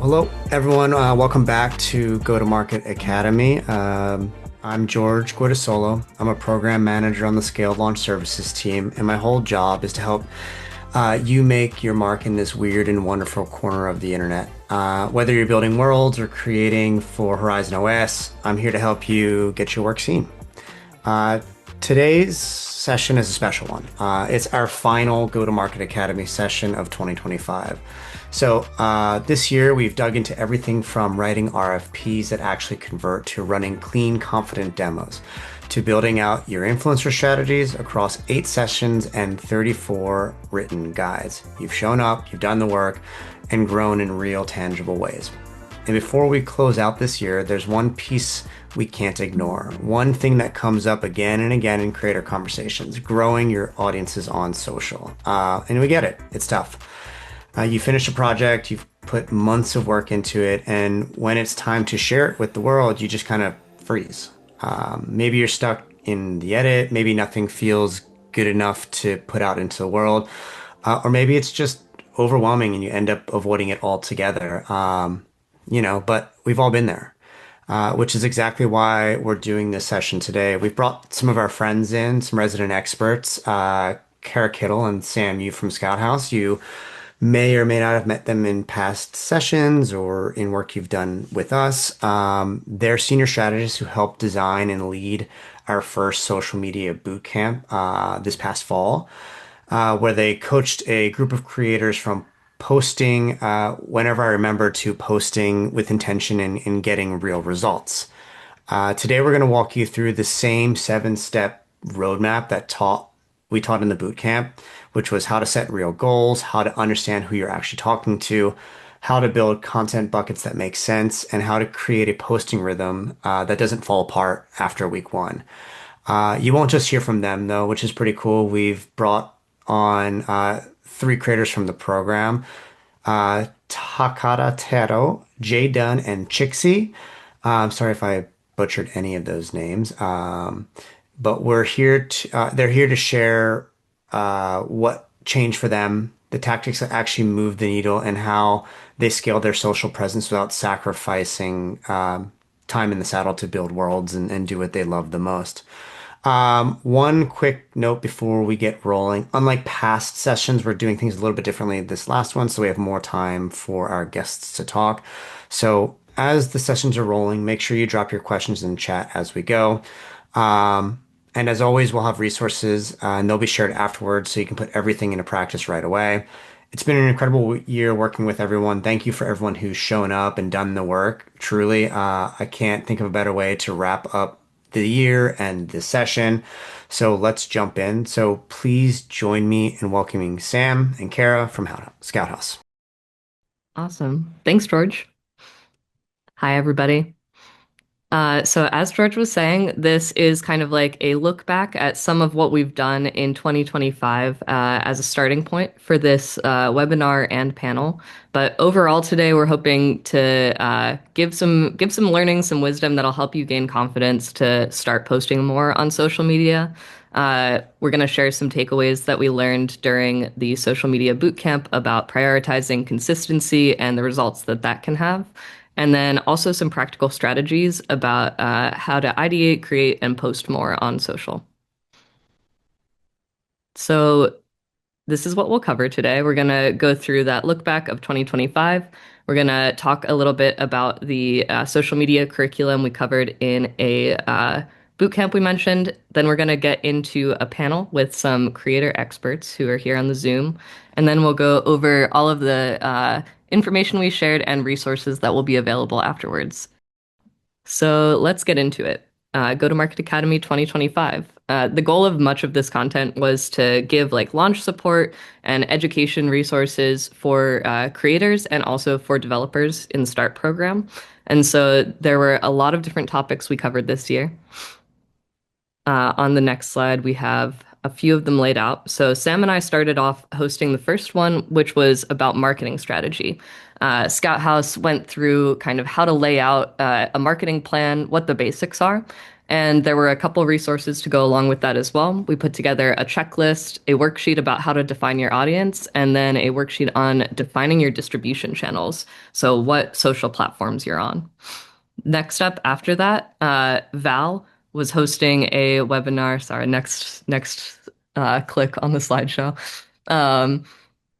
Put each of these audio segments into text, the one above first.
Hello, everyone. Welcome back to Go to Market Academy. I'm George Guidasolo. I'm a program manager on the Scaled Launch Services team, and my whole job is to help you make your mark in this weird and wonderful corner of the internet. Whether you're building worlds or creating for Horizon OS, I'm here to help you get your work seen. Uh, Today's session is a special one. It's our final Go to Market Academy session of 2025. So this year we've dug into everything from writing RFPs that actually convert to running clean, confident demos to building out your influencer strategies across 8 sessions and 34 written guides. You've shown up, you've done the work, and grown in real, tangible ways. And before we close out this year, there's one piece we can't ignore. One thing that comes up again and again in creator conversations, growing your audiences on social. And we get it, it's tough. You finish a project, you've put months of work into it, and when it's time to share it with the world, you just kind of freeze. Maybe you're stuck in the edit, maybe nothing feels good enough to put out into the world, or maybe it's just overwhelming and you end up avoiding it altogether. But we've all been there, which is exactly why we're doing this session today. We've brought some of our friends in, some resident experts, Kara Kittle and Sam Yu from Scout House. You may or may not have met them in past sessions or in work you've done with us. They're senior strategists who helped design and lead our first social media boot camp this past fall, where they coached a group of creators from posting whenever I remember to posting with intention and getting real results. Today, we're going to walk you through the same 7-step roadmap that we taught in the boot camp, which was how to set real goals, how to understand who you're actually talking to, how to build content buckets that make sense, and how to create a posting rhythm that doesn't fall apart after week one. You won't just hear from them, though, which is pretty cool. We've brought on 3 creators from the program, Takara Tero, Jay Dunn, and Chixie. I'm sorry if I butchered any of those names. But they're here to share what changed for them, the tactics that actually moved the needle, and how they scaled their social presence without sacrificing time in the saddle to build worlds and do what they love the most. One quick note before we get rolling. Unlike past sessions, we're doing things a little bit differently this last one, so we have more time for our guests to talk. So as the sessions are rolling, make sure you drop your questions in the chat as we go. And as always, we'll have resources and they'll be shared afterwards so you can put everything into practice right away. It's been an incredible year working with everyone. Thank you for everyone who's shown up and done the work. Truly, I can't think of a better way to wrap up the year and the session. So let's jump in. So please join me in welcoming Sam and Kara from Scout House. Awesome. Thanks, George. Hi, everybody. So as George was saying, this is kind of like a look back at some of what we've done in 2025 as a starting point for this webinar and panel. But overall today, we're hoping to give some learning, some wisdom that'll help you gain confidence to start posting more on social media. We're going to share some takeaways that we learned during the social media bootcamp about prioritizing consistency and the results that that can have. And then also some practical strategies about how to ideate, create, and post more on social. So this is what we'll cover today. We're going to go through that look back of 2025. We're going to talk a little bit about the social media curriculum we covered in a boot camp we mentioned. Then we're going to get into a panel with some creator experts who are here on the Zoom. And then we'll go over all of the information we shared and resources that will be available afterwards. So let's get into it. Go to Market Academy 2025. The goal of much of this content was to give like launch support and education resources for creators and also for developers in the START program. And so there were a lot of different topics we covered this year. On the next slide, we have a few of them laid out. So Sam and I started off hosting the first one, which was about marketing strategy. Scout House went through kind of how to lay out a marketing plan, what the basics are. And there were a couple resources to go along with that as well. We put together a checklist, a worksheet about how to define your audience, and then a worksheet on defining your distribution channels. So, what social platforms you're on. Next up after that, Val was hosting a webinar. Sorry, next click on the slideshow. Um,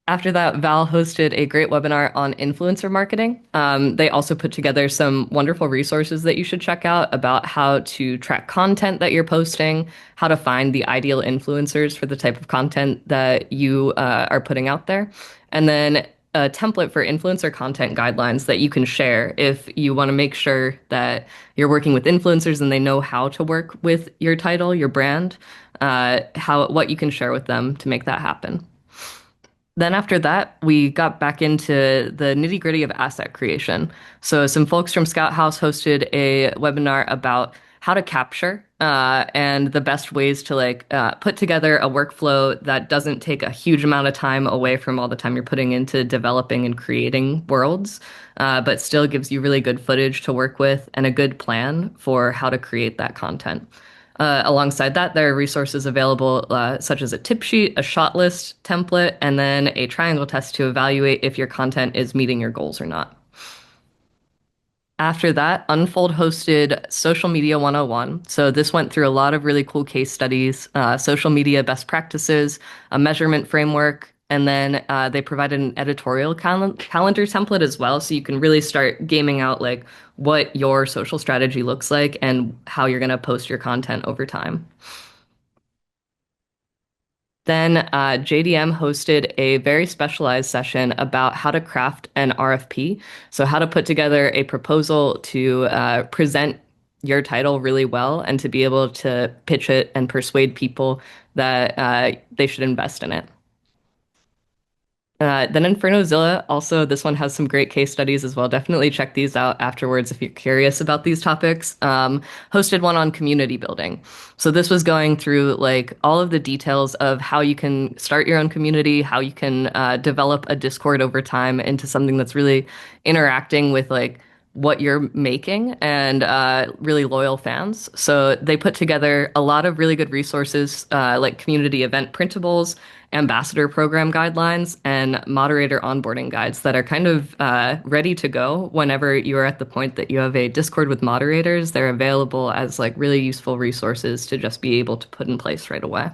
After that, Val hosted a great webinar on influencer marketing. They also put together some wonderful resources that you should check out about how to track content that you're posting, how to find the ideal influencers for the type of content that you are putting out there, and then a template for influencer content guidelines that you can share if you want to make sure that you're working with influencers and they know how to work with your title, your brand, what you can share with them to make that happen. Then after that, we got back into the nitty-gritty of asset creation. So some folks from Scout House hosted a webinar about how to capture and the best ways to put together a workflow that doesn't take a huge amount of time away from all the time you're putting into developing and creating worlds, but still gives you really good footage to work with and a good plan for how to create that content. Alongside that, there are resources available such as a tip sheet, a shot list template, and then a triangle test to evaluate if your content is meeting your goals or not. After that, Unfold hosted Social Media 101. So this went through a lot of really cool case studies, social media best practices, a measurement framework, and then they provided an editorial calendar template as well. So you can really start gaming out like what your social strategy looks like and how you're going to post your content over time. Then JDM hosted a very specialized session about how to craft an RFP. So, how to put together a proposal to present your title really well and to be able to pitch it and persuade people that they should invest in it. Then InfernoZilla, also, this one has some great case studies as well. Definitely check these out afterwards if you're curious about these topics. Hosted one on community building. So this was going through like all of the details of how you can start your own community, how you can develop a Discord over time into something that's really interacting with like what you're making and really loyal fans. So they put together a lot of really good resources like community event printables, ambassador program guidelines, and moderator onboarding guides that are kind of ready to go whenever you are at the point that you have a Discord with moderators. They're available as like really useful resources to just be able to put in place right away.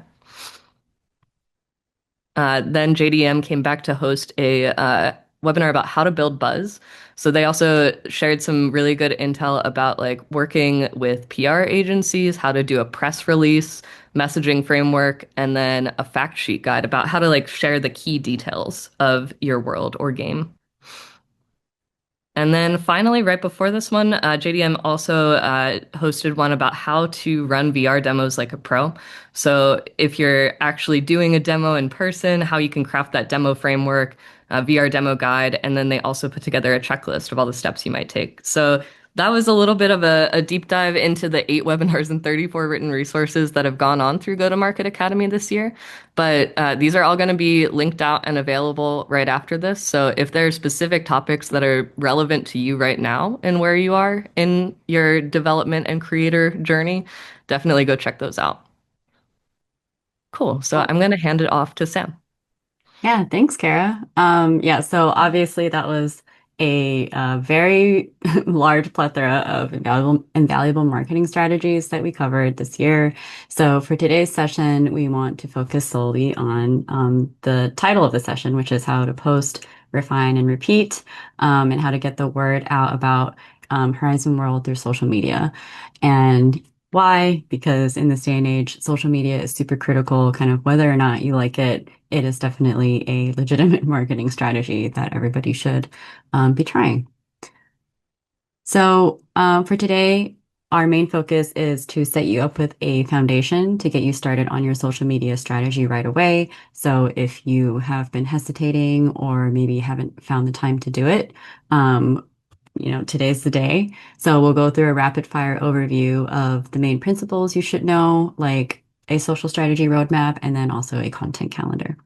Then JDM came back to host a webinar about how to build buzz. So they also shared some really good intel about like working with PR agencies, how to do a press release, messaging framework, and then a fact sheet guide about how to like share the key details of your world or game. And then finally, right before this one, JDM also hosted one about how to run VR demos like a pro. So if you're actually doing a demo in person, how you can craft that demo framework, VR demo guide, and then they also put together a checklist of all the steps you might take. So that was a little bit of a deep dive into the 8 webinars and 34 written resources that have gone on through Go-to-Market Academy this year. But these are all going to be linked out and available right after this. So if there are specific topics that are relevant to you right now and where you are in your development and creator journey, definitely go check those out. Cool. So I'm going to hand it off to Sam. Yeah, thanks, Kara. Yeah, so obviously that was a very large plethora of invaluable marketing strategies that we covered this year. So for today's session, we want to focus solely on the title of the session, which is how to post, refine, and repeat, and how to get the word out about Horizon World through social media. And why? Because in this day and age, social media is super critical, kind of whether or not you like it. It is definitely a legitimate marketing strategy that everybody should be trying. So for today, our main focus is to set you up with a foundation to get you started on your social media strategy right away. So if you have been hesitating or maybe haven't found the time to do it, today's the day. So we'll go through a rapid fire overview of the main principles you should know, like a social strategy roadmap, and then also a content calendar.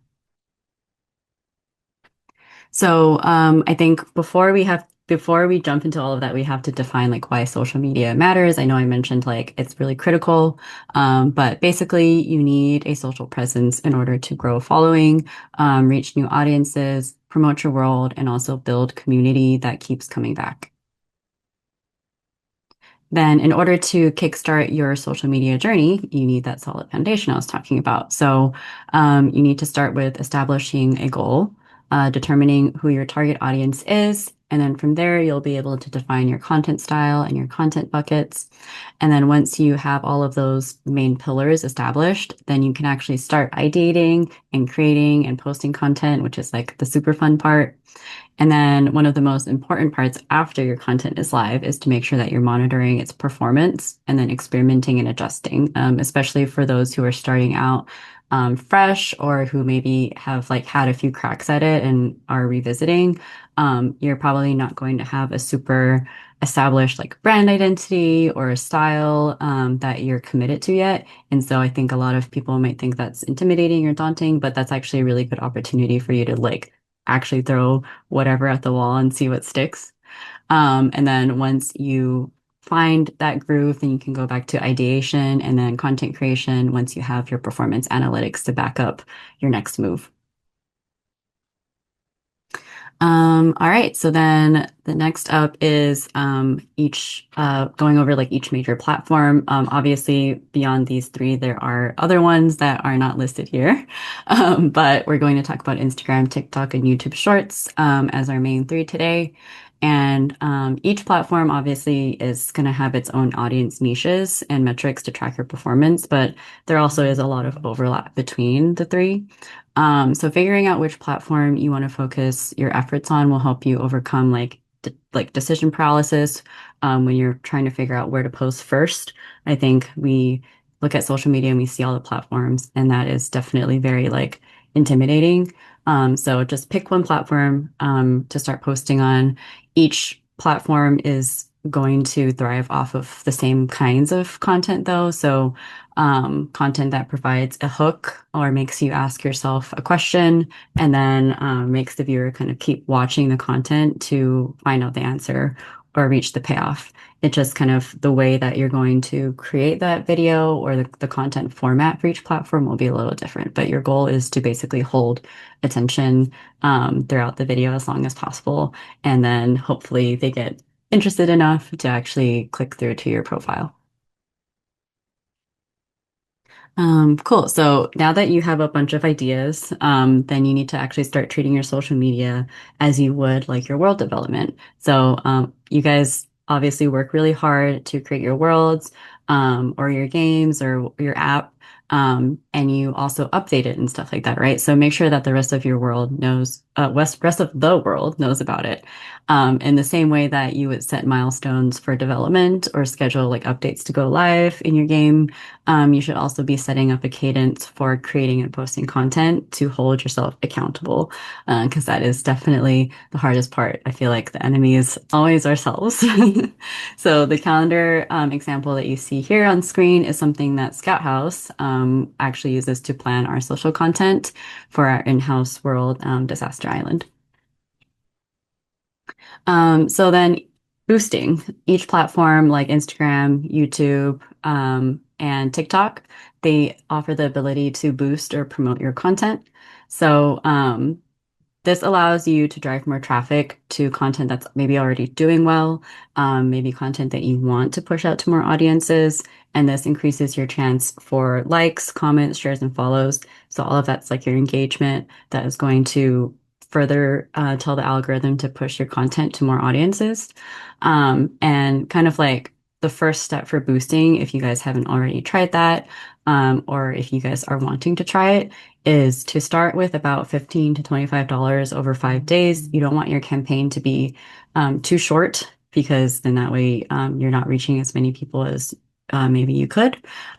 I think before we jump into all of that, we have to define like why social media matters. I know I mentioned like it's really critical, but basically you need a social presence in order to grow a following, reach new audiences, promote your world, and also build community that keeps coming back. Then, in order to kickstart your social media journey, you need that solid foundation I was talking about. You need to start with establishing a goal, determining who your target audience is, and then from there, you'll be able to define your content style and your content buckets. And then once you have all of those main pillars established, then you can actually start ideating and creating and posting content, which is like the super fun part. And then one of the most important parts after your content is live is to make sure that you're monitoring its performance and then experimenting and adjusting, especially for those who are starting out fresh or who maybe have like had a few cracks at it and are revisiting. You're probably not going to have a super established like brand identity or a style that you're committed to yet. And so I think a lot of people might think that's intimidating or daunting, but that's actually a really good opportunity for you to like actually throw whatever at the wall and see what sticks. And then once you find that groove, then you can go back to ideation and then content creation once you have your performance analytics to back up your next move. All right, so then the next up is each going over like each major platform. Obviously, beyond these three, there are other ones that are not listed here, but we're going to talk about Instagram, TikTok, and YouTube Shorts as our main three today. And each platform obviously is going to have its own audience niches and metrics to track your performance, but there also is a lot of overlap between the three. So figuring out which platform you want to focus your efforts on will help you overcome like decision paralysis when you're trying to figure out where to post first. I think we look at social media and we see all the platforms, and that is definitely very like intimidating. So just pick one platform to start posting on. Each platform is going to thrive off of the same kinds of content though. So content that provides a hook or makes you ask yourself a question and then makes the viewer kind of keep watching the content to find out the answer or reach the payoff. It's just kind of the way that you're going to create that video or the content format for each platform will be a little different, but your goal is to basically hold attention throughout the video as long as possible. And then hopefully they get interested enough to actually click through to your profile. Cool. So now that you have a bunch of ideas, then you need to actually start treating your social media as you would like your world development. You guys obviously work really hard to create your worlds, or your games or your app. And you also update it and stuff like that, right? So make sure that the rest of your world knows, rest of the world knows about it. In the same way that you would set milestones for development or schedule like updates to go live in your game, you should also be setting up a cadence for creating and posting content to hold yourself accountable, because that is definitely the hardest part. I feel like the enemy is always ourselves. So the calendar example that you see here on screen is something that Scout House actually uses to plan our social content for our in-house world, Disaster Island. So then boosting each platform like Instagram, YouTube, and TikTok, they offer the ability to boost or promote your content. So this allows you to drive more traffic to content that's maybe already doing well, maybe content that you want to push out to more audiences. And this increases your chance for likes, comments, shares, and follows. So all of that's like your engagement that is going to further tell the algorithm to push your content to more audiences. And kind of like the first step for boosting, if you guys haven't already tried that, or if you guys are wanting to try it, is to start with about $15 to $25 over 5 days. You don't want your campaign to be too short because then that way you're not reaching as many people as maybe you could.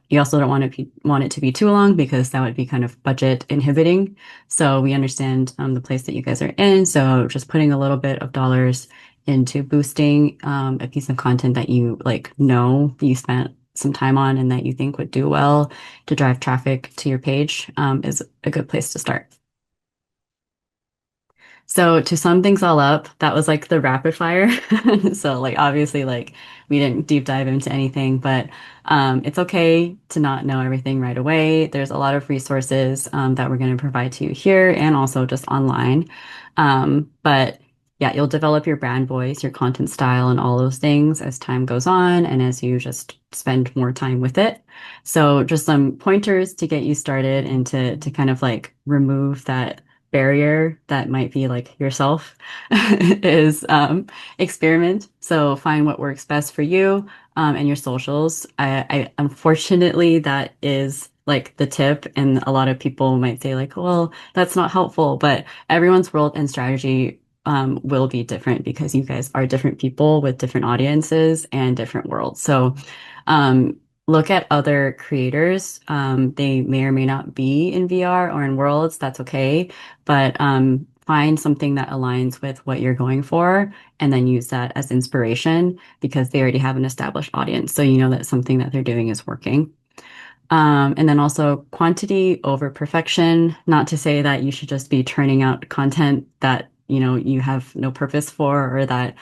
You also don't want it to be too long because that would be kind of budget inhibiting. So we understand the place that you guys are in. So just putting a little bit of dollars into boosting a piece of content that you like know you spent some time on and that you think would do well to drive traffic to your page is a good place to start. So to sum things all up, that was like the rapid fire. So like obviously like we didn't deep dive into anything, but it's okay to not know everything right away. There's a lot of resources that we're going to provide to you here and also just online. But yeah, you'll develop your brand voice, your content style, and all those things as time goes on and as you just spend more time with it. So just some pointers to get you started and to kind of like remove that barrier that might be like yourself is experiment. So find what works best for you and your socials. I unfortunately that is like the tip, and a lot of people might say like, well, that's not helpful, but everyone's world and strategy will be different because you guys are different people with different audiences and different worlds. So um, look at other creators. They may or may not be in VR or in worlds. That's okay. But find something that aligns with what you're going for and then use that as inspiration because they already have an established audience. So you know that something that they're doing is working. And then also quantity over perfection, not to say that you should just be churning out content that, you know, you have no purpose for or that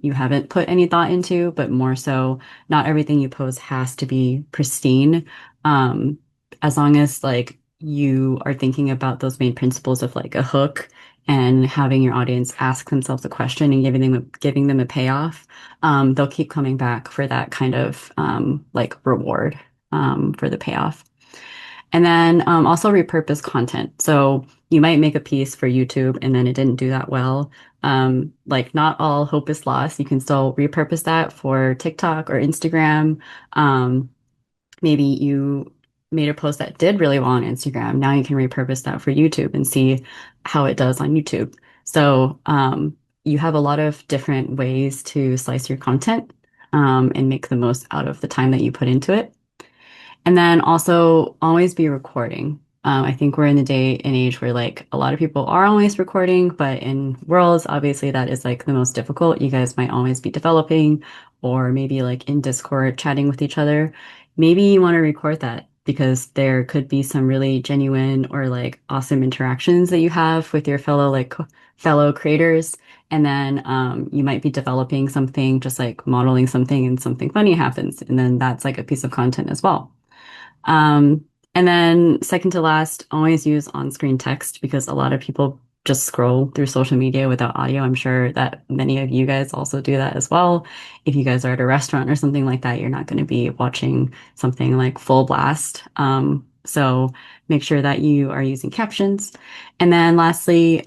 you haven't put any thought into, but more so not everything you post has to be pristine. Um, as long as like you are thinking about those main principles of like a hook and having your audience ask themselves a question and giving them a payoff, they'll keep coming back for that kind of like reward for the payoff. And then also repurpose content. So you might make a piece for YouTube and then it didn't do that well. Like not all hope is lost. You can still repurpose that for TikTok or Instagram. Um, Maybe you made a post that did really well on Instagram. Now you can repurpose that for YouTube and see how it does on YouTube. So you have a lot of different ways to slice your content and make the most out of the time that you put into it. And then also always be recording. I think we're in the day and age where like a lot of people are always recording, but in worlds, obviously that is like the most difficult. You guys might always be developing or maybe like in Discord chatting with each other. Maybe you want to record that because there could be some really genuine or like awesome interactions that you have with your fellow creators. And then you might be developing something, just like modeling something, and something funny happens. And then that's like a piece of content as well. Um, and then second to last, always use on-screen text because a lot of people just scroll through social media without audio. I'm sure that many of you guys also do that as well. If you guys are at a restaurant or something like that, you're not going to be watching something like full blast. So make sure that you are using captions. And then lastly,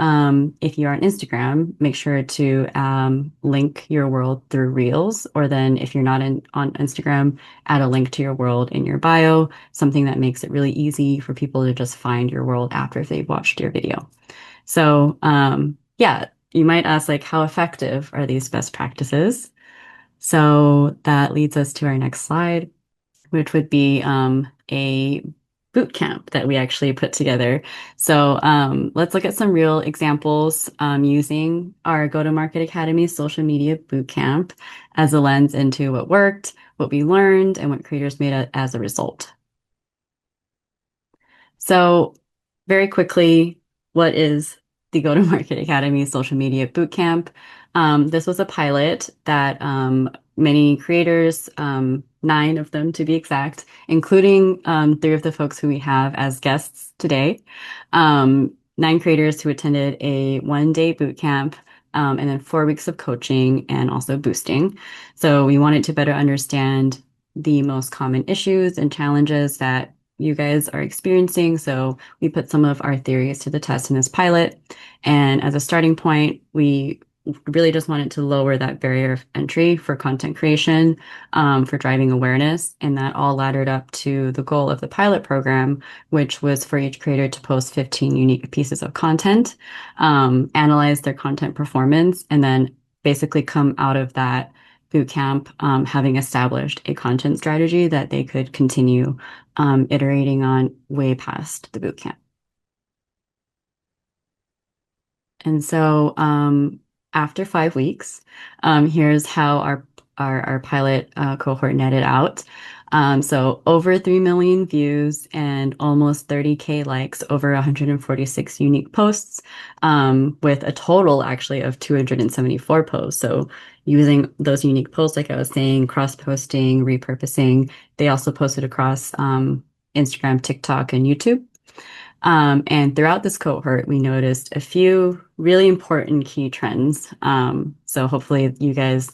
if you are on Instagram, make sure to link your world through Reels, or then if you're not on Instagram, add a link to your world in your bio, something that makes it really easy for people to just find your world after they've watched your video. So, yeah, you might ask, like, how effective are these best practices? So that leads us to our next slide, which would be a boot camp that we actually put together. So let's look at some real examples using our Go-to-Market Academy social media boot camp as a lens into what worked, what we learned, and what creators made as a result. So very quickly, what is the Go-to-Market Academy Social Media Bootcamp? This was a pilot that many creators, 9 of them to be exact, including 3 of the folks who we have as guests today, 9 creators who attended a 1-day bootcamp and then 4 weeks of coaching and also boosting. So we wanted to better understand the most common issues and challenges that you guys are experiencing. So we put some of our theories to the test in this pilot. And as a starting point, we really just wanted to lower that barrier of entry for content creation, for driving awareness. And that all laddered up to the goal of the pilot program, which was for each creator to post 15 unique pieces of content, analyze their content performance, and then basically come out of that bootcamp having established a content strategy that they could continue iterating on way past the bootcamp. And so after 5 weeks, here's how our our pilot cohort netted out. So over 3 million views and almost 30K likes, over 146 unique posts, with a total actually of 274 posts. So using those unique posts, like I was saying, cross-posting, repurposing, they also posted across Instagram, TikTok, and YouTube. And throughout this cohort, we noticed a few really important key trends. So hopefully you guys,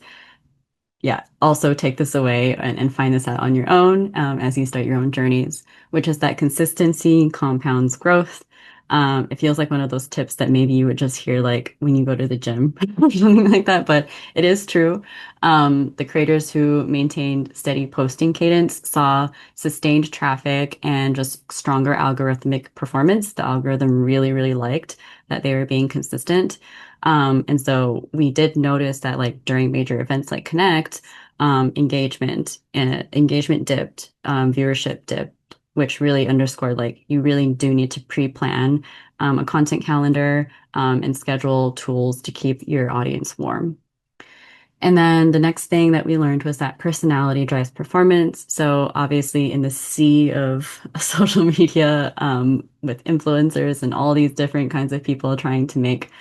yeah, also take this away and find this out on your own as you start your own journeys, which is that consistency compounds growth. It feels like one of those tips that maybe you would just hear like when you go to the gym or something like that, but it is true. The creators who maintained steady posting cadence saw sustained traffic and just stronger algorithmic performance. The algorithm really, really liked that they were being consistent. And so we did notice that like during major events like Connect, engagement dipped, viewership dipped, which really underscored like you really do need to pre-plan a content calendar and schedule tools to keep your audience warm. And then the next thing that we learned was that personality drives performance. So obviously in the sea of social media, with influencers and all these different kinds of people trying to make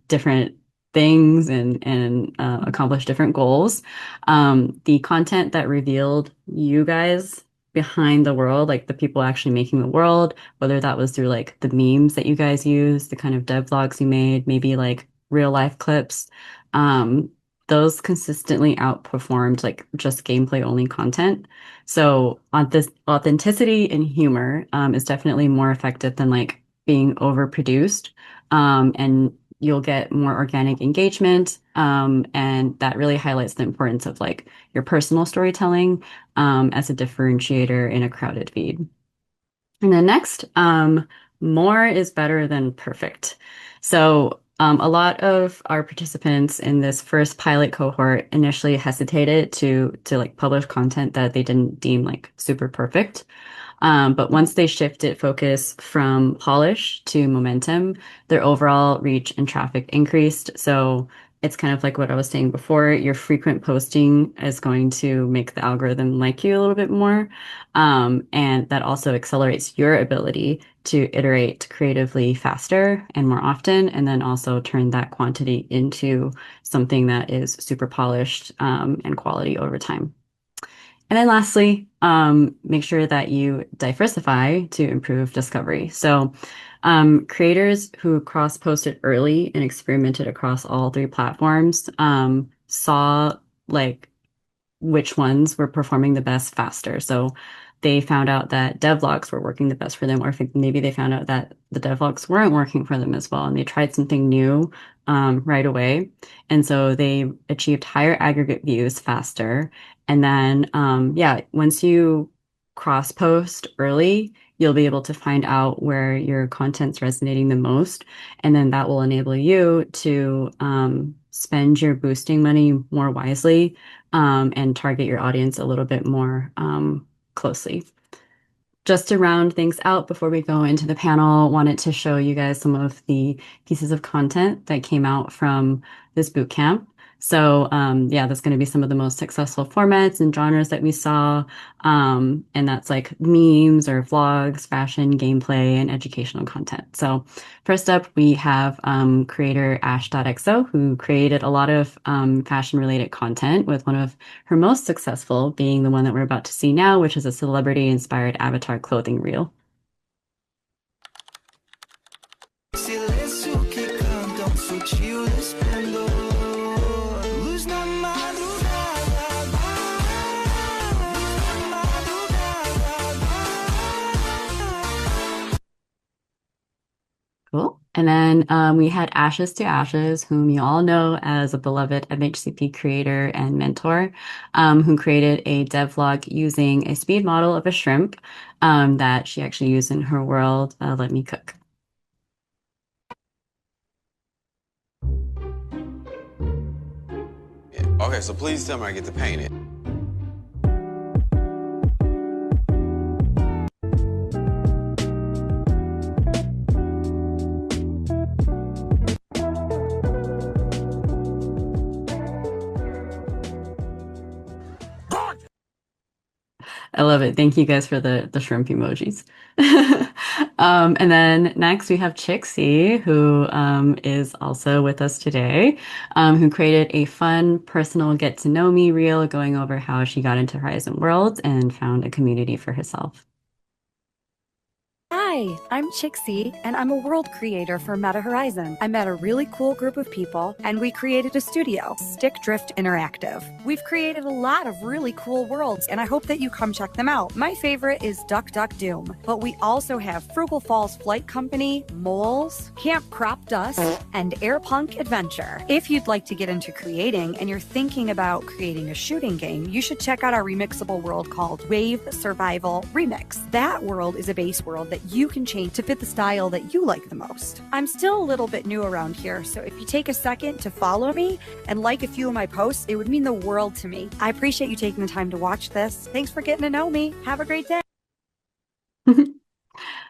different things and accomplish different goals, the content that revealed you guys behind the world, like the people actually making the world, whether that was through like the memes that you guys use, the kind of dev vlogs you made, maybe like real life clips. Um, those consistently outperformed like just gameplay only content. So on this authenticity and humor is definitely more effective than like being overproduced. And you'll get more organic engagement. And that really highlights the importance of like your personal storytelling as a differentiator in a crowded feed. And then next, more is better than perfect. So a lot of our participants in this first pilot cohort initially hesitated to like publish content that they didn't deem like super perfect. But once they shifted focus from polish to momentum, their overall reach and traffic increased. So it's kind of like what I was saying before, your frequent posting is going to make the algorithm like you a little bit more. And that also accelerates your ability to iterate creatively faster and more often, and then also turn that quantity into something that is super polished, and quality over time. And then lastly, make sure that you diversify to improve discovery. So, creators who cross-posted early and experimented across all three platforms, saw like which ones were performing the best faster. So they found out that devlogs were working the best for them, or if maybe they found out that the devlogs weren't working for them as well, and they tried something new right away. And so they achieved higher aggregate views faster. And then, yeah, once you cross post early, you'll be able to find out where your content's resonating the most. And then that will enable you to spend your boosting money more wisely and target your audience a little bit more closely. Just to round things out before we go into the panel, wanted to show you guys some of the pieces of content that came out from this boot camp. So yeah, that's going to be some of the most successful formats and genres that we saw. And that's like memes or vlogs, fashion, gameplay, and educational content. So first up, we have creator Ash.xo, who created a lot of fashion-related content, with one of her most successful being the one that we're about to see now, which is a celebrity-inspired avatar clothing reel. Silêncio que canta sutil esplendor. Luz na madrugada, luz na madrugada. Cool. And then we had Ashes to Ashes, whom you all know as a beloved MHCP creator and mentor, who created a devlog using a speed model of a shrimp that she actually used in her world, Let Me Cook. Yeah. Okay, so please tell me I get to paint it. I love it. Thank you guys for the shrimp emojis. And then next we have Chixie, who is also with us today, who created a fun personal get to know me reel going over how she got into Horizon Worlds and found a community for herself. Hi, I'm Chixie, and I'm a world creator for Meta Horizon. I met a really cool group of people, and we created a studio, Stick Drift Interactive. We've created a lot of really cool worlds, and I hope that you come check them out. My favorite is Duck Duck Doom, but we also have Frugal Falls Flight Company, Moles, Camp Crop Dust, and Airpunk Adventure. If you'd like to get into creating and you're thinking about creating a shooting game, you should check out our remixable world called Wave Survival Remix. That world is a base world that you can change to fit the style that you like the most. I'm still a little bit new around here, so if you take a second to follow me and like a few of my posts, it would mean the world to me. I appreciate you taking the time to watch this. Thanks for getting to know me. Have a great day.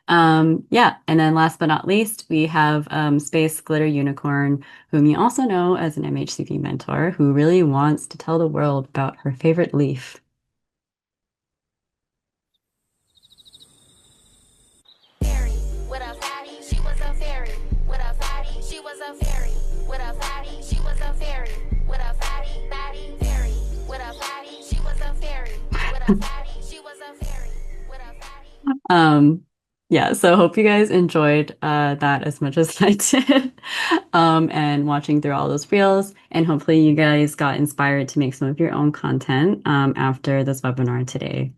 Yeah, and then last but not least, we have Space Glitter Unicorn, whom you also know as an MHCP mentor, who really wants to tell the world about her favorite leaf. With a fatty, she was a fairy. With a fatty, she was a fairy. With a fatty, she was a fairy. With a fatty, fatty, fairy. With a fatty, she was a fairy. With a fatty, she was a fairy. With a fatty. Yeah, so hope you guys enjoyed that as much as I did, and watching through all those reels, and hopefully you guys got inspired to make some of your own content after this webinar today.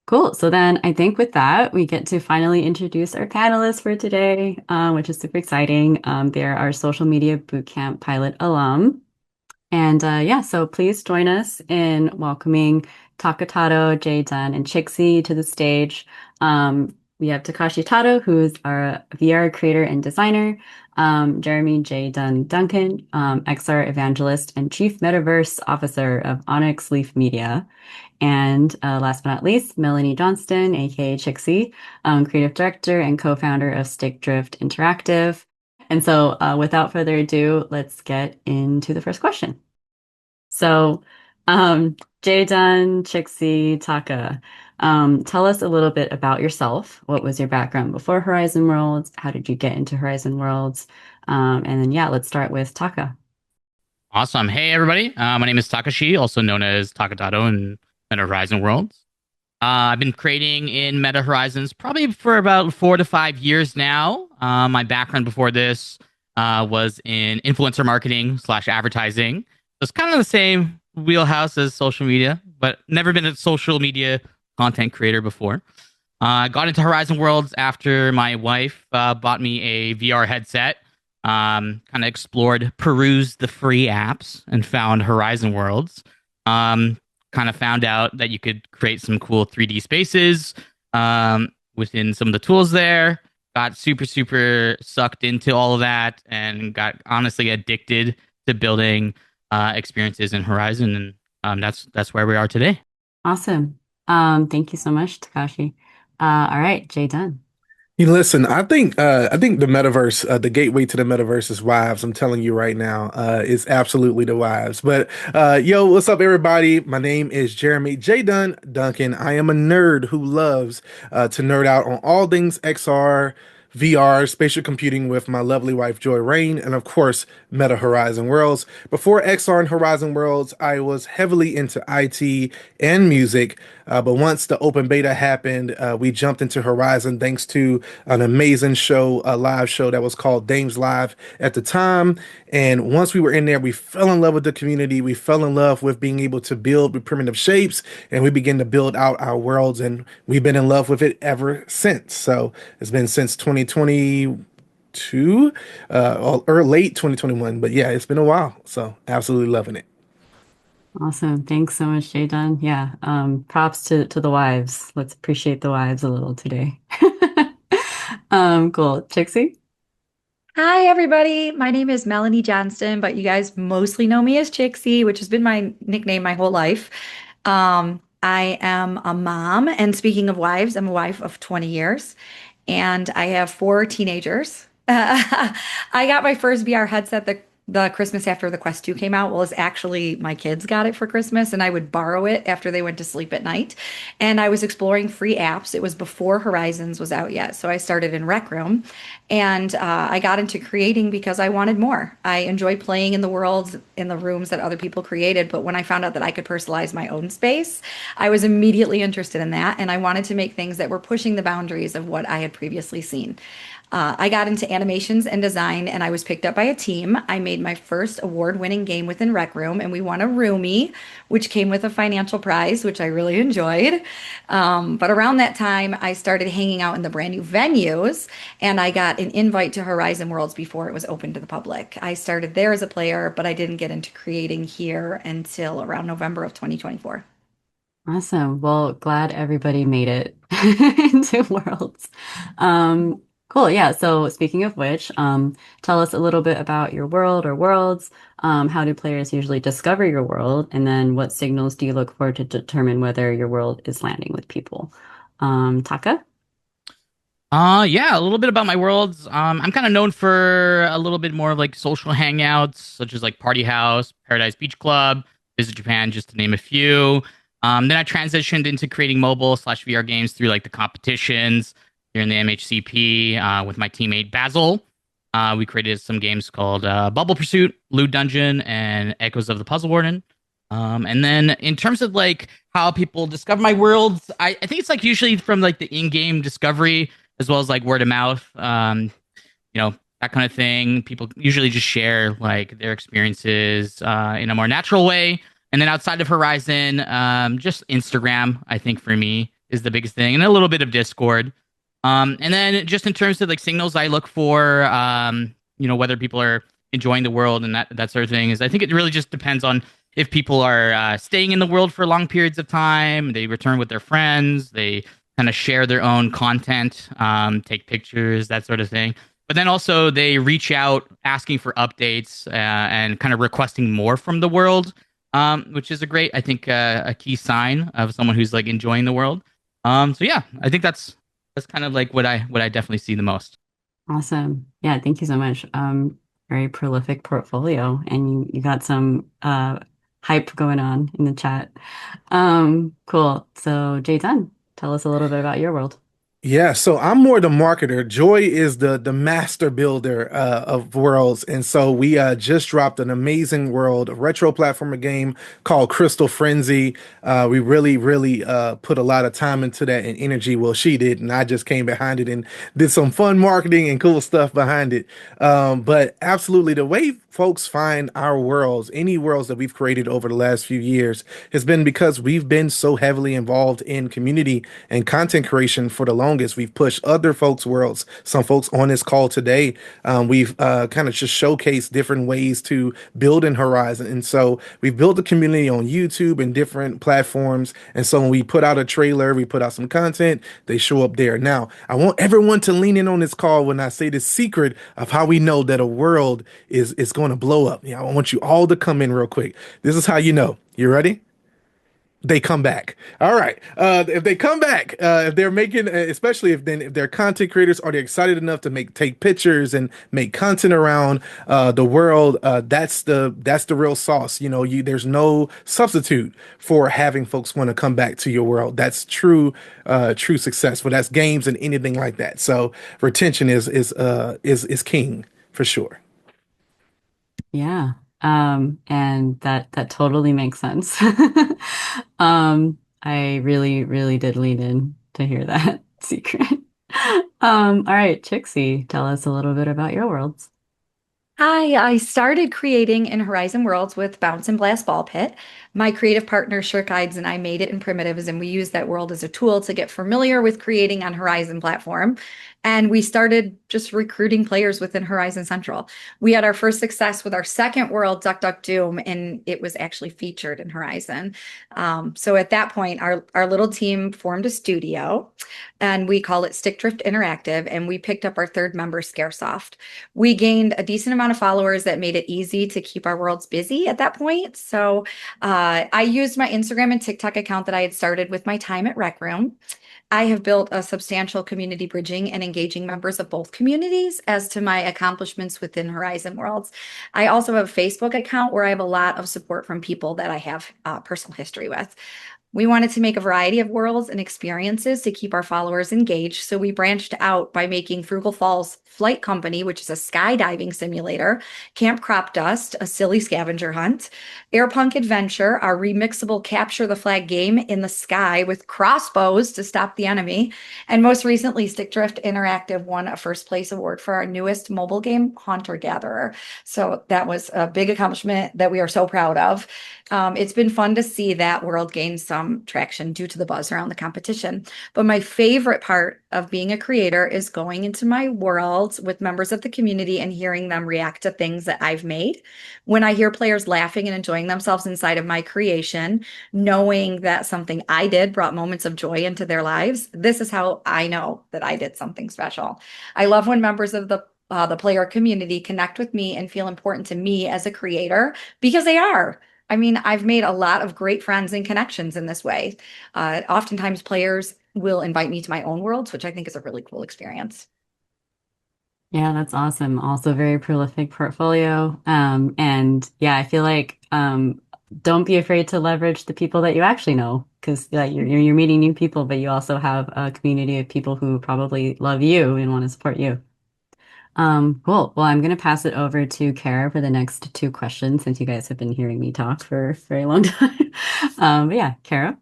Cool. So then I think with that, we get to finally introduce our panelists for today, which is super exciting. They're our social media bootcamp pilot alum. And yeah, so please join us in welcoming Takatato, Jay Dunn, and Chixie to the stage. We have Takashi Tato, who's our VR creator and designer, Jeremy J. Duncan, XR evangelist and chief metaverse officer of Onyx Leaf Media. And last but not least, Melanie Johnston, aka Chixie, creative director and co-founder of Stick Drift Interactive. And so without further ado, let's get into the first question. So Jay Dunn, Chixie, Taka, tell us a little bit about yourself. What was your background before Horizon Worlds? How did you get into Horizon Worlds? And then, yeah, let's start with Taka. Awesome. Hey, everybody. My name is Takashi, also known as Takatato in Meta Horizon Worlds. I've been creating in Meta Horizons probably for about 4 to 5 years now. My background before this was in influencer marketing / advertising. So it's kind of the same wheelhouse as social media, but never been a social media content creator before. I got into Horizon Worlds after my wife bought me a VR headset. Kind of explored, perused the free apps, and found Horizon Worlds. Kind of found out that you could create some cool 3D spaces within some of the tools there. Got super sucked into all of that and got honestly addicted to building experiences in Horizon. And that's where we are today. Awesome. Thank you so much, Takashi. All right, Jay Dunn. You listen, I think the metaverse, the gateway to the metaverse is wives. I'm telling you right now, is absolutely the wives. But yo, what's up, everybody? My name is Jeremy J. Duncan. I am a nerd who loves to nerd out on all things XR, VR, spatial computing with my lovely wife Joy Rain, and of course, Meta Horizon Worlds. Before XR and Horizon Worlds, I was heavily into IT and music. But once the open beta happened, we jumped into Horizon thanks to an amazing show, a live show that was called Dames Live at the time. And once we were in there, we fell in love with the community. We fell in love with being able to build with primitive shapes, and we began to build out our worlds, and we've been in love with it ever since. So it's been since 2022, or late 2021. But yeah, it's been a while. So absolutely loving it. Awesome. Thanks so much, Jay Dunn. Yeah. Props to the wives. Let's appreciate the wives a little today. Cool. Chixie? Hi, everybody. My name is Melanie Johnston, but you guys mostly know me as Chixie, which has been my nickname my whole life. I am a mom, and speaking of wives, I'm a wife of 20 years, and I have 4 teenagers. I got my first VR headset the Christmas after the Quest 2 came out. Well, it's actually my kids got it for Christmas, and I would borrow it after they went to sleep at night. And I was exploring free apps. It was before Horizons was out yet. So I started in Rec Room, and I got into creating because I wanted more. I enjoy playing in the worlds, in the rooms that other people created. But when I found out that I could personalize my own space, I was immediately interested in that. And I wanted to make things that were pushing the boundaries of what I had previously seen. I got into animations and design, and I was picked up by a team. I made my first award-winning game within Rec Room, and we won a roomie, which came with a financial prize, which I really enjoyed. But around that time, I started hanging out in the brand new venues, and I got an invite to Horizon Worlds before it was open to the public. I started there as a player, but I didn't get into creating here until around November of 2024. Awesome. Well, glad everybody made it into Worlds. Cool. Yeah. So speaking of which, tell us a little bit about your world or worlds. How do players usually discover your world? And then what signals do you look for to determine whether your world is landing with people? Taka? Yeah, a little bit about my worlds. I'm kind of known for a little bit more of like social hangouts, such as like Party House, Paradise Beach Club, Visit Japan, just to name a few. Then I transitioned into creating mobile/VR games through like the competitions here in the MHCP with my teammate Basil. We created some games called Bubble Pursuit, Loot Dungeon, and Echoes of the Puzzle Warden. And then in terms of like how people discover my worlds, I think it's like usually from like the in-game discovery as well as like word of mouth, that kind of thing. People usually just share like their experiences in a more natural way. And then outside of Horizon, just Instagram, I think for me is the biggest thing, and a little bit of Discord. And then just in terms of like signals I look for, whether people are enjoying the world and that sort of thing is I think it really just depends on if people are staying in the world for long periods of time, they return with their friends, they kind of share their own content, take pictures, that sort of thing. But then also they reach out asking for updates and kind of requesting more from the world, which is I think, a key sign of someone who's like enjoying the world. So yeah, I think that's kind of like what I definitely see the most. Awesome. Yeah, thank you so much. Very prolific portfolio, and you got some hype going on in the chat. Cool. So Jay-Tan, tell us a little bit about your world. Yeah, so I'm more the marketer. Joy is the master builder of worlds, and so we just dropped an amazing world, a retro platformer game called Crystal Frenzy. We really put a lot of time into that and energy. Well, she did, and I just came behind it and did some fun marketing and cool stuff behind it. But absolutely, the way folks find our worlds, any worlds that we've created over the last few years, has been because we've been so heavily involved in community and content creation for the longest. We've pushed other folks' worlds. Some folks on this call today, we've kind of just showcased different ways to build in Horizon. And so we've built a community on YouTube and different platforms. And so when we put out a trailer, we put out some content, they show up there. Now, I want everyone to lean in on this call when I say the secret of how we know that a world is going to blow up. I want you all to come in real quick. This is how you know. You ready? They come back. All right. If they come back, if they're making, especially if they're content creators, are they excited enough to take pictures and make content around the world? That's the real sauce. There's no substitute for having folks want to come back to your world. That's true success. But that's games and anything like that. So retention is king for sure. Yeah. And that totally makes sense. I really did lean in to hear that secret. All right, Chixie, tell us a little bit about your worlds. Hi, I started creating in Horizon Worlds with Bounce and Blast Ball Pit. My creative partner, Shirk Guides, and I made it in primitives, and we used that world as a tool to get familiar with creating on Horizon platform. And we started just recruiting players within Horizon Central. We had our first success with our second world, Duck Duck Doom, and it was actually featured in Horizon. So at that point, our little team formed a studio, and we call it Stick Drift Interactive, and we picked up our third member, Scaresoft. We gained a decent amount of followers that made it easy to keep our worlds busy at that point. So I used my Instagram and TikTok account that I had started with my time at Rec Room. I have built a substantial community bridging and engagement engaging members of both communities as to my accomplishments within Horizon Worlds. I also have a Facebook account where I have a lot of support from people that I have personal history with. We wanted to make a variety of worlds and experiences to keep our followers engaged, so we branched out by making Frugal Falls Flight Company, which is a skydiving simulator, Camp Crop Dust, a silly scavenger hunt, Airpunk Adventure, our remixable capture the flag game in the sky with crossbows to stop the enemy, and most recently, Stick Drift Interactive won a first place award for our newest mobile game, Hunter Gatherer. So that was a big accomplishment that we are so proud of. It's been fun to see that world gain some traction due to the buzz around the competition. But my favorite part of being a creator is going into my worlds with members of the community and hearing them react to things that I've made. When I hear players laughing and enjoying themselves inside of my creation, knowing that something I did brought moments of joy into their lives, this is how I know that I did something special. I love when members of the player community connect with me and feel important to me as a creator because they are. I mean, I've made a lot of great friends and connections in this way. Oftentimes, players will invite me to my own worlds, which I think is a really cool experience. Yeah, that's awesome. Also very prolific portfolio. And yeah, I feel like don't be afraid to leverage the people that you actually know, because like you're meeting new people, but you also have a community of people who probably love you and want to support you. Cool. Well, I'm going to pass it over to Kara for the next two questions since you guys have been hearing me talk for a very long time. But yeah, Kara.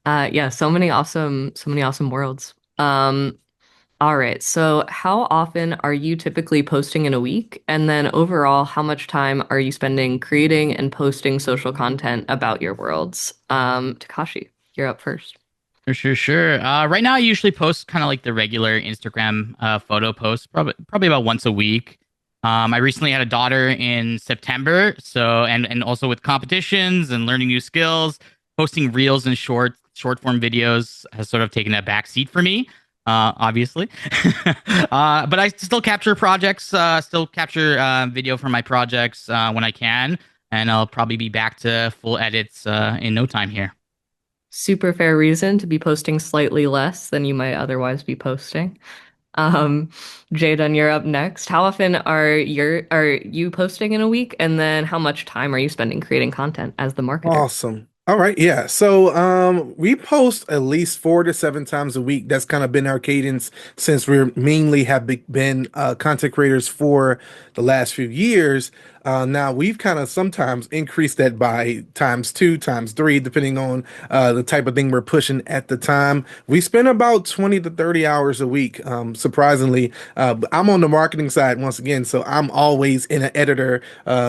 Yeah, so many awesome worlds. All right. So how often are you typically posting in a week? And then overall, how much time are you spending creating and posting social content about your worlds? Takashi, you're up first. Sure. Right now, I usually post kind of like the regular Instagram photo posts, probably about once a week. I recently had a daughter in September, so and also with competitions and learning new skills, posting reels and short form videos has sort of taken a back seat for me. Obviously, but I still capture projects, still capture video for my projects when I can, and I'll probably be back to full edits in no time here. Super fair reason to be posting slightly less than you might otherwise be posting. Um, Jayden, you're up next. How often are you posting in a week? And then how much time are you spending creating content as the marketer? Awesome. All right, yeah. So we post at least 4 to 7 times a week. That's kind of been our cadence since we're mainly have been content creators for the last few years. Now we've kind of sometimes increased that by times two, times three, depending on the type of thing we're pushing at the time. We spend about 20 to 30 hours a week, surprisingly. But I'm on the marketing side once again, so I'm always in an editor,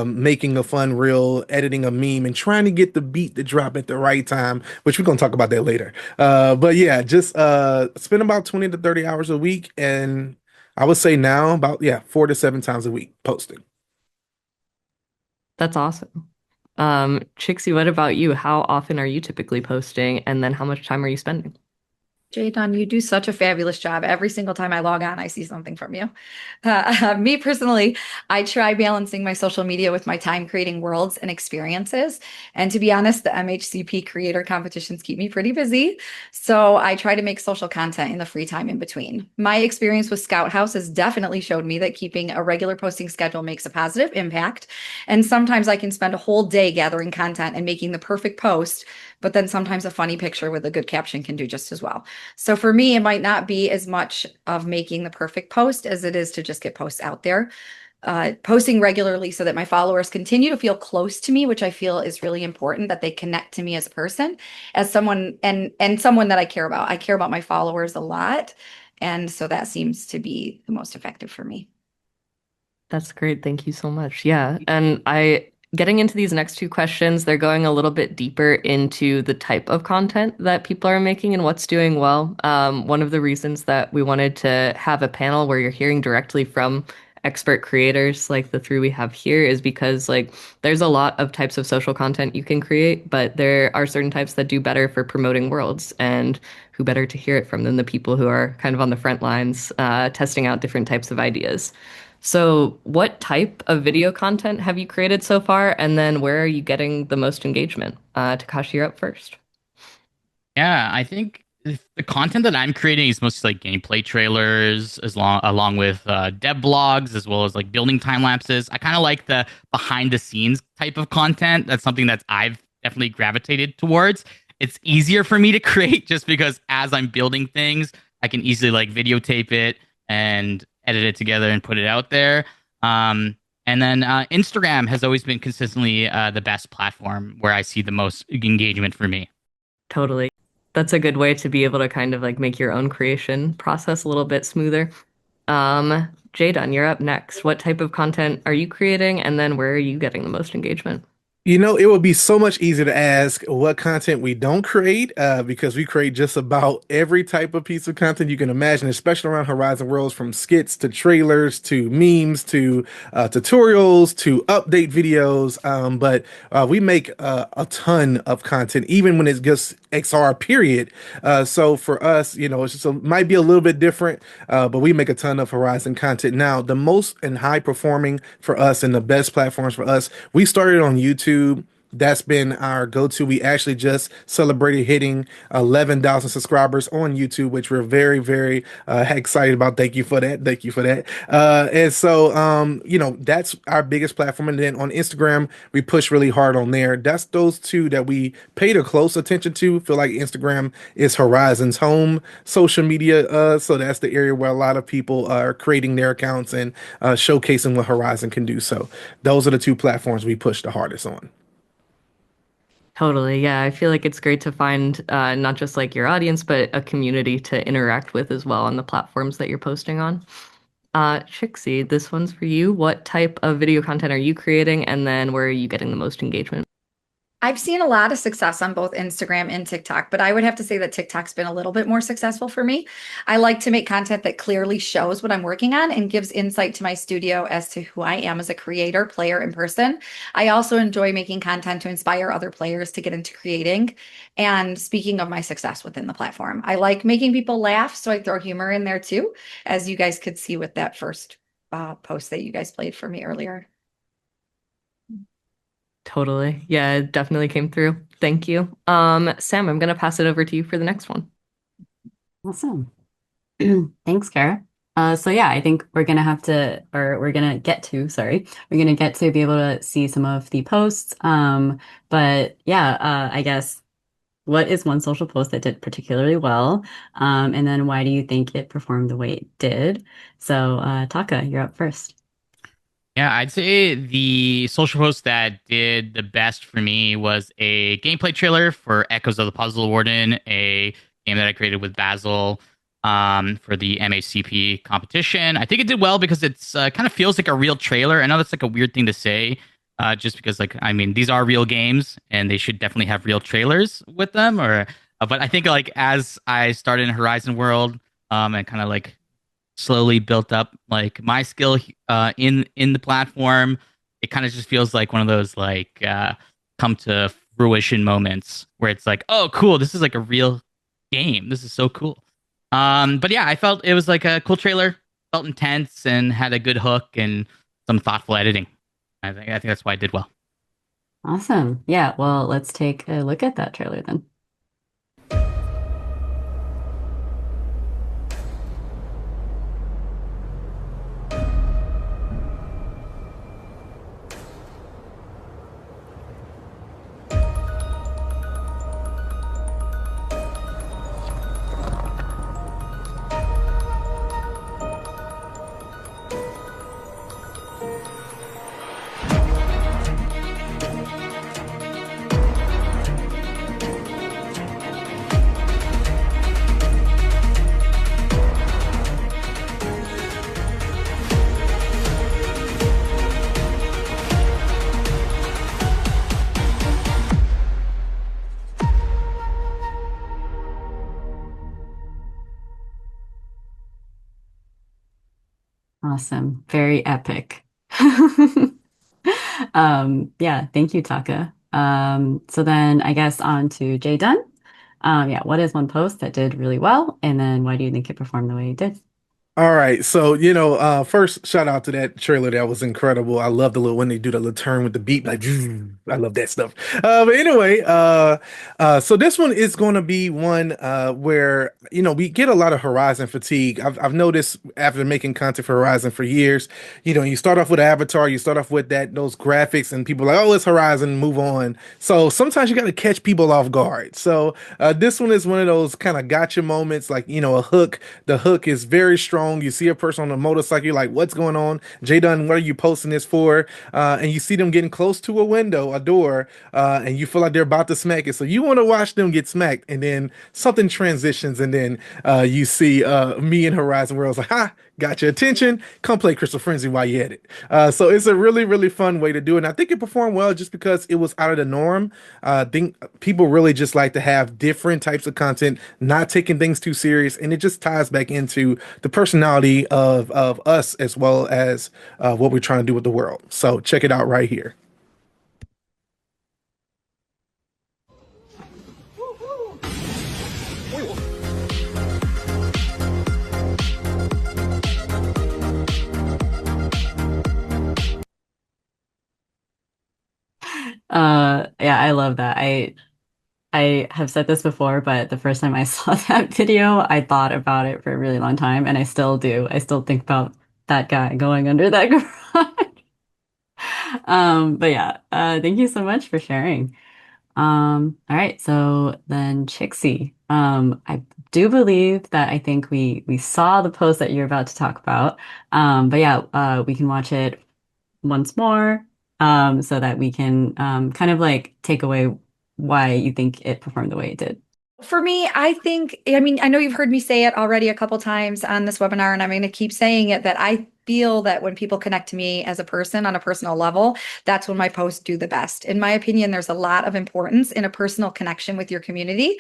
making a fun reel, editing a meme, and trying to get the beat to drop at the right time, which we're going to talk about that later. But yeah, just spend about 20 to 30 hours a week. And I would say now about, yeah, 4 to 7 times a week posting. That's awesome. Chixie, what about you? How often are you typically posting? And then how much time are you spending? Jadon, you do such a fabulous job. Every single time I log on, I see something from you. Me personally, I try balancing my social media with my time creating worlds and experiences. And to be honest, the MHCP creator competitions keep me pretty busy. So I try to make social content in the free time in between. My experience with Scout House has definitely showed me that keeping a regular posting schedule makes a positive impact. And sometimes I can spend a whole day gathering content and making the perfect post, but then sometimes a funny picture with a good caption can do just as well. So for me, it might not be as much of making the perfect post as it is to just get posts out there. Posting regularly so that my followers continue to feel close to me, which I feel is really important, that they connect to me as a person, as someone and someone that I care about. I care about my followers a lot. And so that seems to be the most effective for me. That's great. Thank you so much. Yeah. And I getting into these next two questions, they're going a little bit deeper into the type of content that people are making and what's doing well. One of the reasons that we wanted to have a panel where you're hearing directly from expert creators like the three we have here is because like there's a lot of types of social content you can create, but there are certain types that do better for promoting worlds, and who better to hear it from than the people who are kind of on the front lines, testing out different types of ideas. So, what type of video content have you created so far? And then where are you getting the most engagement? Takashi, you're up first. Yeah, I think the content that I'm creating is mostly like gameplay trailers, along with dev blogs, as well as like building time lapses. I kind of like the behind the scenes type of content. That's something that I've definitely gravitated towards. It's easier for me to create just because as I'm building things, I can easily like videotape it and edit it together and put it out there. Um, and then Instagram has always been consistently the best platform where I see the most engagement for me. Totally. That's a good way to be able to kind of like make your own creation process a little bit smoother. Jadon, you're up next. What type of content are you creating, and then where are you getting the most engagement? It would be so much easier to ask what content we don't create, because we create just about every type of piece of content you can imagine, especially around Horizon Worlds, from skits to trailers to memes to tutorials to update videos. But we make a ton of content, even when it's just XR, period. So for us, it's just might be a little bit different, but we make a ton of Horizon content. Now, the most and high performing for us and the best platforms for us, we started on YouTube. That's been our go-to. We actually just celebrated hitting 11,000 subscribers on YouTube, which we're very, very excited about. Thank you for that. Thank you for that. And so, that's our biggest platform. And then on Instagram, we push really hard on there. That's those two that we paid a close attention to. Feel like Instagram is Horizon's home social media. So that's the area where a lot of people are creating their accounts and showcasing what Horizon can do. So those are the two platforms we push the hardest on. Totally. Yeah, I feel like it's great to find not just like your audience, but a community to interact with as well on the platforms that you're posting on. Trixie, this one's for you. What type of video content are you creating, and then where are you getting the most engagement? I've seen a lot of success on both Instagram and TikTok, but I would have to say that TikTok's been a little bit more successful for me. I like to make content that clearly shows what I'm working on and gives insight to my studio as to who I am as a creator, player, and person. I also enjoy making content to inspire other players to get into creating. And speaking of my success within the platform, I like making people laugh, so I throw humor in there too, as you guys could see with that first post that you guys played for me earlier. Totally. Yeah, it definitely came through. Thank you. Sam, I'm gonna pass it over to you for the next one. Awesome. Thanks, Kara. So yeah, I think we're gonna have to, or we're gonna get to, sorry, we're gonna get to be able to see some of the posts. But yeah, I guess what is one social post that did particularly well? And then why do you think it performed the way it did? So, Taka, you're up first. Yeah, I'd say the social post that did the best for me was a gameplay trailer for Echoes of the Puzzle Warden, a game that I created with Basil for the MACP competition. I think it did well because it's kind of feels like a real trailer. I know that's like a weird thing to say, just because like I mean these are real games and they should definitely have real trailers with them. But I think like as I started in Horizon World, and kind of like slowly built up like my skill in the platform. It kind of just feels like one of those like come to fruition moments where it's like, oh, cool, this is like a real game. This is so cool. But yeah, I felt it was like a cool trailer. Felt intense and had a good hook and some thoughtful editing. I think that's why I did well. Awesome. Yeah, well, let's take a look at that trailer then. Awesome. Very epic. Yeah, thank you, Taka. So then I guess on to Jay Dunn. Yeah, what is one post that did really well? And then why do you think it performed the way it did? All right, so first shout out to that trailer. That was incredible. I love the little when they do the little turn with the beat, like I love that stuff. But anyway, so this one is going to be one where we get a lot of Horizon fatigue. I've noticed after making content for Horizon for years, you start off with Avatar, you start off with those graphics, and people are like, oh, it's Horizon, move on. So sometimes you got to catch people off guard. So this one is one of those kind of gotcha moments, like a hook. The hook is very strong. You see a person on a motorcycle, you're like, what's going on? Jay Dunn, what are you posting this for? And you see them getting close to a window, a door, and you feel like they're about to smack it. So you want to watch them get smacked, and then something transitions, and then you see me in Horizon World's like, ha, got your attention. Come play Crystal Frenzy while you're at it. So it's a really, really fun way to do it. And I think it performed well just because it was out of the norm. I think people really just like to have different types of content, not taking things too serious, and it just ties back into the personality of us as well as what we're trying to do with the world. So check it out right here. Yeah, I love that. I have said this before, but the first time I saw that video, I thought about it for a really long time, and I still do. I still think about that guy going under that garage. But yeah, thank you so much for sharing. All right, so then Chixie, I do believe that I think we saw the post that you're about to talk about. But yeah, we can watch it once more, so that we can kind of like take away why you think it performed the way it did. For me, I think, I mean, I know you've heard me say it already a couple times on this webinar, and I'm going to keep saying it that I feel that when people connect to me as a person on a personal level, that's when my posts do the best. In my opinion, there's a lot of importance in a personal connection with your community.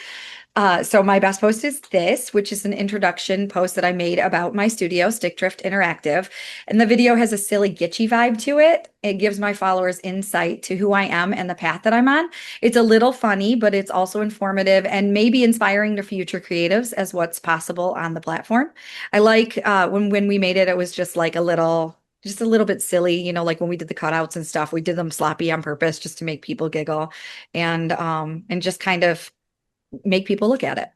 So my best post is this, which is an introduction post that I made about my studio, Stick Drift Interactive. And the video has a silly Gitchy vibe to it. It gives my followers insight to who I am and the path that I'm on. It's a little funny, but it's also informative and maybe inspiring to future creatives as what's possible on the platform. I like when we made it, it was just a little bit silly, like when we did the cutouts and stuff, we did them sloppy on purpose just to make people giggle and just kind of make people look at it.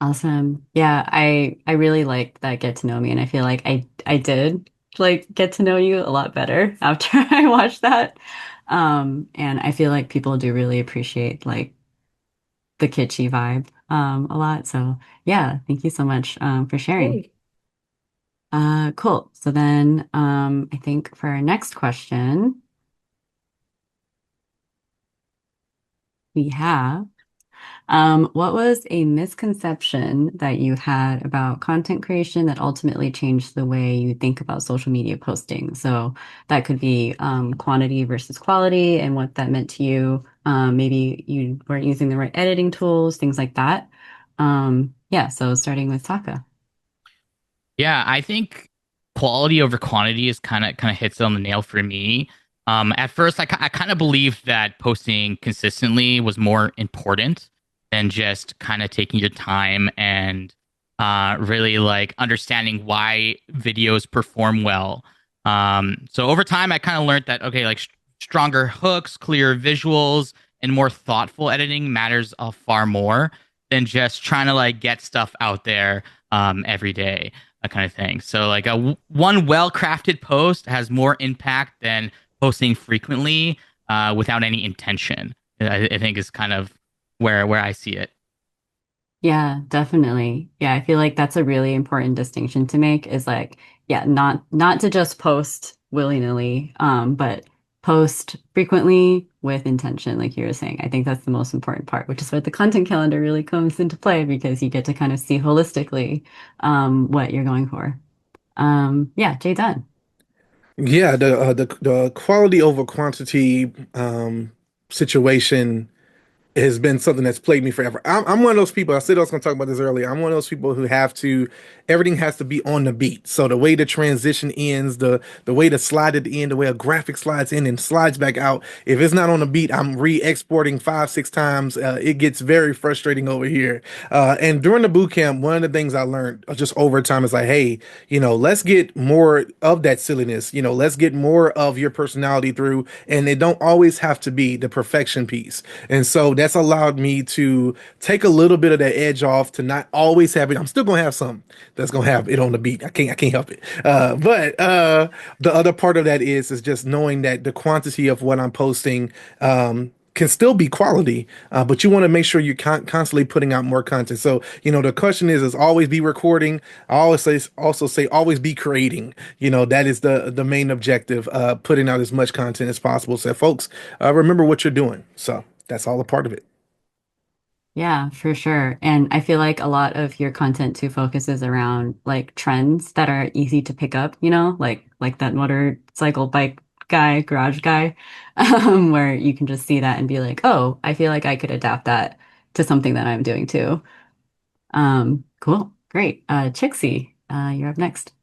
Awesome. Yeah, I really liked that get to know me, and I feel like I did like get to know you a lot better after I watched that. And I feel like people do really appreciate like the kitschy vibe a lot. So yeah, thank you so much for sharing. Great. Cool. So then I think for our next question, we have what was a misconception that you had about content creation that ultimately changed the way you think about social media posting? So that could be quantity versus quality and what that meant to you. Maybe you weren't using the right editing tools, things like that. Yeah, so starting with Taka. Yeah, I think quality over quantity is kind of hits it on the nail for me. At first, I kind of believed that posting consistently was more important than just kind of taking your time and really like understanding why videos perform well. So over time, I kind of learned that okay, like stronger hooks, clearer visuals, and more thoughtful editing matters far more than just trying to like get stuff out there every day, that kind of thing. So like one well-crafted post has more impact than posting frequently without any intention. I think is kind of where I see it. Yeah, definitely. Yeah, I feel like that's a really important distinction to make is like, yeah, not to just post willy-nilly, but post frequently with intention, like you were saying. I think that's the most important part, which is where the content calendar really comes into play because you get to kind of see holistically what you're going for. Yeah, Jay Dunn. Yeah, the quality over quantity situation has been something that's plagued me forever. I'm one of those people. I said I was going to talk about this earlier. I'm one of those people who have to, everything has to be on the beat. So the way the transition ends, the way the slide at the end, the way a graphic slides in and slides back out. If it's not on the beat, I'm re-exporting 5, 6 times. It gets very frustrating over here. And during the boot camp, one of the things I learned just over time is like, hey, let's get more of that silliness. Let's get more of your personality through, and it don't always have to be the perfection piece. And so that's allowed me to take a little bit of that edge off, to not always have it. I'm still gonna have some that's gonna have it on the beat. I can't help it. But the other part of that is just knowing that the quantity of what I'm posting can still be quality, but you want to make sure you're constantly putting out more content. So, the question is always be recording. I always say always be creating. That is the main objective, putting out as much content as possible. So, folks, remember what you're doing. So that's all a part of it. Yeah, for sure. And I feel like a lot of your content too focuses around like trends that are easy to pick up, like that motorcycle bike guy, garage guy, where you can just see that and be like, oh, I feel like I could adapt that to something that I'm doing too. Cool. Great. Chixie, you're up next.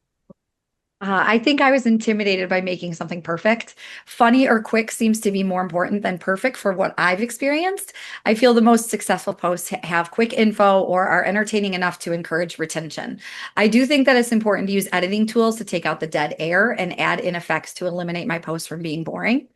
I think I was intimidated by making something perfect. Funny or quick seems to be more important than perfect for what I've experienced. I feel the most successful posts have quick info or are entertaining enough to encourage retention. I do think that it's important to use editing tools to take out the dead air and add in effects to eliminate my posts from being boring.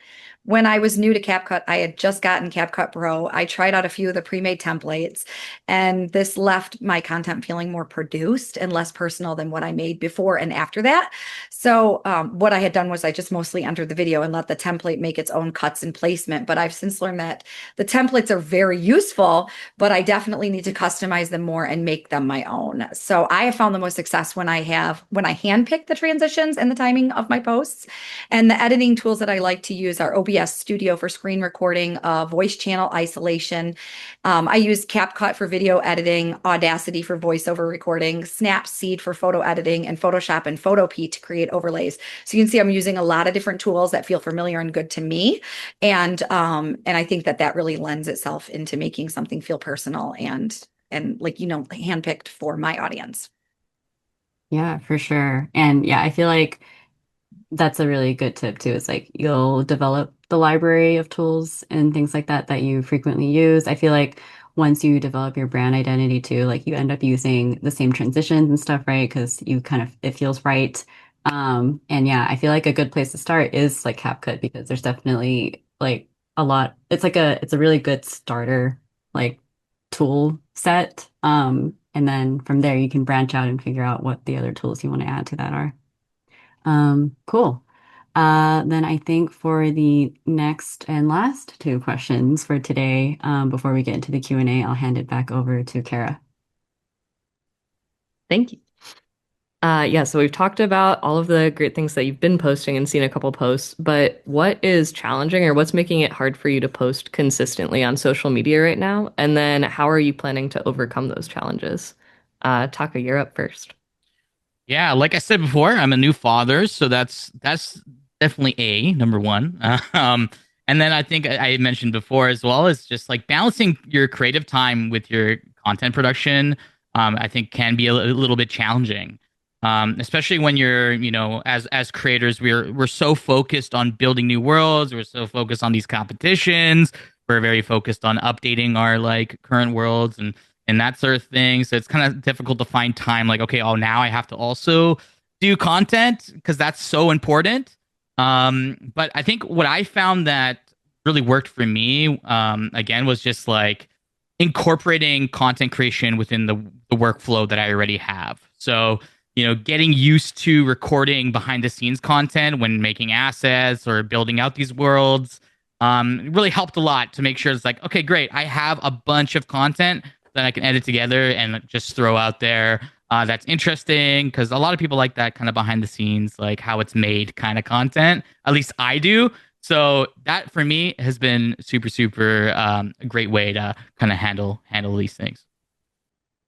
When I was new to CapCut, I had just gotten CapCut Pro. I tried out a few of the pre-made templates, and this left my content feeling more produced and less personal than what I made before and after that. So what I had done was I just mostly entered the video and let the template make its own cuts and placement. But I've since learned that the templates are very useful, but I definitely need to customize them more and make them my own. So I have found the most success when I handpick the transitions and the timing of my posts. And the editing tools that I like to use are OBS Studio for screen recording, voice channel isolation. I use CapCut for video editing, Audacity for voiceover recording, Snapseed for photo editing, and Photoshop and Photopea to create overlays. So you can see I'm using a lot of different tools that feel familiar and good to me. And I think that really lends itself into making something feel personal and like, handpicked for my audience. Yeah, for sure. And yeah, I feel like that's a really good tip too. It's like you'll develop the library of tools and things like that that you frequently use. I feel like once you develop your brand identity too, like you end up using the same transitions and stuff, right? Because it feels right. And yeah, I feel like a good place to start is like CapCut because there's definitely like a lot. It's a really good starter like tool set. And then from there you can branch out and figure out what the other tools you want to add to that are. Cool. Then I think for the next and last two questions for today, before we get into the Q&A, I'll hand it back over to Kara. Thank you. Yeah, so we've talked about all of the great things that you've been posting and seen a couple posts, but what is challenging or what's making it hard for you to post consistently on social media right now? And then how are you planning to overcome those challenges? Taka, you're up first. Yeah, like I said before, I'm a new father, so that's definitely number one. And then I think I mentioned before as well is just like balancing your creative time with your content production. I think can be a little bit challenging, especially when you're, as creators, we're so focused on building new worlds. We're so focused on these competitions. We're very focused on updating our like current worlds and that sort of thing. So it's kind of difficult to find time like, okay, now I have to also do content because that's so important. But I think what I found that really worked for me, again, was just like incorporating content creation within the workflow that I already have. So, getting used to recording behind the scenes content when making assets or building out these worlds, really helped a lot to make sure it's like, okay, great. I have a bunch of content that I can edit together and just throw out there. That's interesting because a lot of people like that kind of behind the scenes, like how it's made kind of content. At least I do. So that for me has been super, super a great way to kind of handle these things.